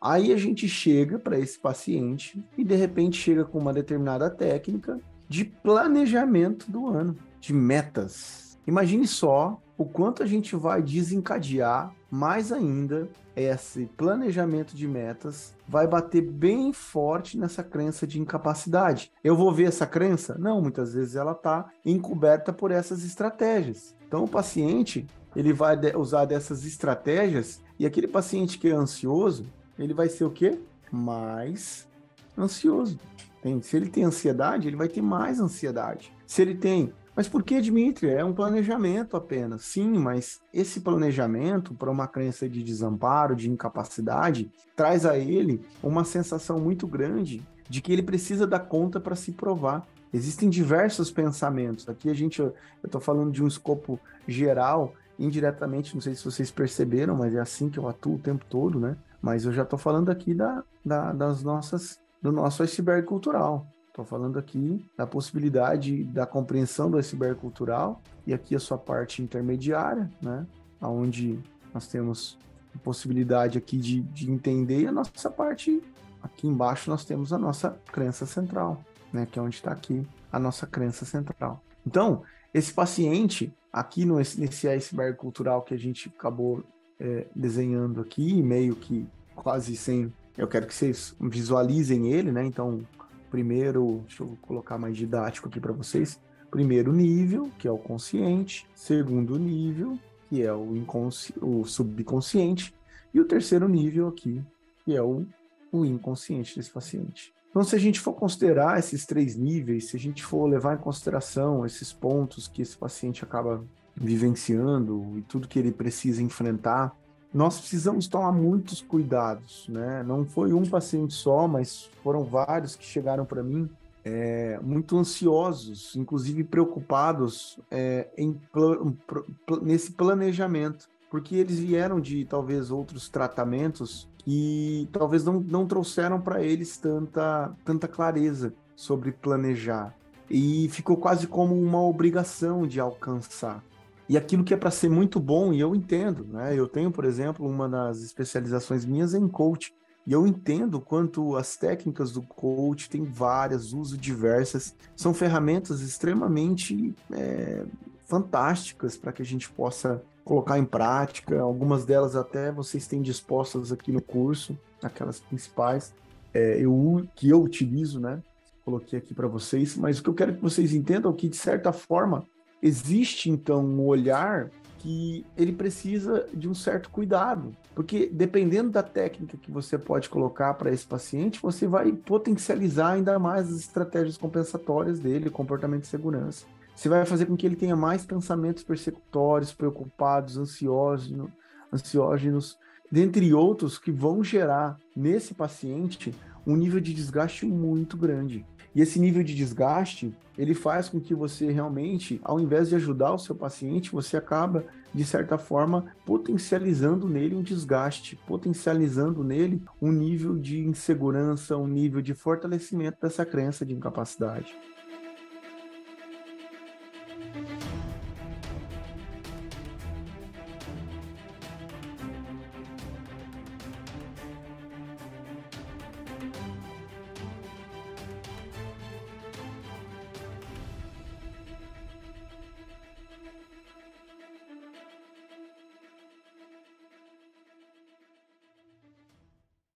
Aí a gente chega para esse paciente e de repente chega com uma determinada técnica de planejamento do ano, de metas. Imagine só o quanto a gente vai desencadear mais ainda esse planejamento de metas, vai bater bem forte nessa crença de incapacidade. Eu vou ver essa crença? Não, muitas vezes ela está encoberta por essas estratégias. Então o paciente, ele vai usar dessas estratégias e aquele paciente que é ansioso, ele vai ser o quê? Mais ansioso. Se ele tem ansiedade, ele vai ter mais ansiedade. Se ele tem... Mas por que, Dmitry? É um planejamento apenas. Sim, mas esse planejamento, para uma crença de desamparo, de incapacidade, traz a ele uma sensação muito grande de que ele precisa dar conta para se provar. Existem diversos pensamentos. Aqui eu estou falando de um escopo geral, indiretamente, não sei se vocês perceberam, mas é assim que eu atuo o tempo todo, né? Mas eu já estou falando aqui do nosso iceberg cultural. Estou falando aqui da possibilidade da compreensão do iceberg cultural e aqui a sua parte intermediária, né? Onde nós temos a possibilidade aqui de entender e a nossa parte, aqui embaixo nós temos a nossa crença central, né? Que é onde está aqui a nossa crença central. Então, esse paciente, aqui nesse iceberg cultural que a gente acabou desenhando aqui, meio que quase sem... Eu quero que vocês visualizem ele, né? Então, primeiro, deixa eu colocar mais didático aqui para vocês. Primeiro nível, que é o consciente. Segundo nível, que é o subconsciente. E o terceiro nível aqui, que é o inconsciente desse paciente. Então, se a gente for considerar esses 3 níveis, se a gente for levar em consideração esses pontos que esse paciente acaba vivenciando e tudo que ele precisa enfrentar, nós precisamos tomar muitos cuidados, né? Não foi um paciente só, mas foram vários que chegaram para mim muito ansiosos, inclusive preocupados nesse planejamento, porque eles vieram de talvez outros tratamentos que talvez não trouxeram para eles tanta clareza sobre planejar. E ficou quase como uma obrigação de alcançar. E aquilo que é para ser muito bom, e eu entendo, né? Eu tenho, por exemplo, uma das especializações minhas em coaching, e eu entendo quanto as técnicas do coach têm várias, uso diversas, são ferramentas extremamente fantásticas para que a gente possa colocar em prática. Algumas delas até vocês têm dispostas aqui no curso, aquelas principais, que eu utilizo, né? Coloquei aqui para vocês, mas o que eu quero que vocês entendam é que, de certa forma, existe, então, um olhar que ele precisa de um certo cuidado, porque dependendo da técnica que você pode colocar para esse paciente, você vai potencializar ainda mais as estratégias compensatórias dele, comportamento de segurança. Você vai fazer com que ele tenha mais pensamentos persecutórios, preocupados, ansiógenos, dentre outros que vão gerar nesse paciente um nível de desgaste muito grande. E esse nível de desgaste, ele faz com que você realmente, ao invés de ajudar o seu paciente, você acaba, de certa forma, potencializando nele um desgaste, potencializando nele um nível de insegurança, um nível de fortalecimento dessa crença de incapacidade.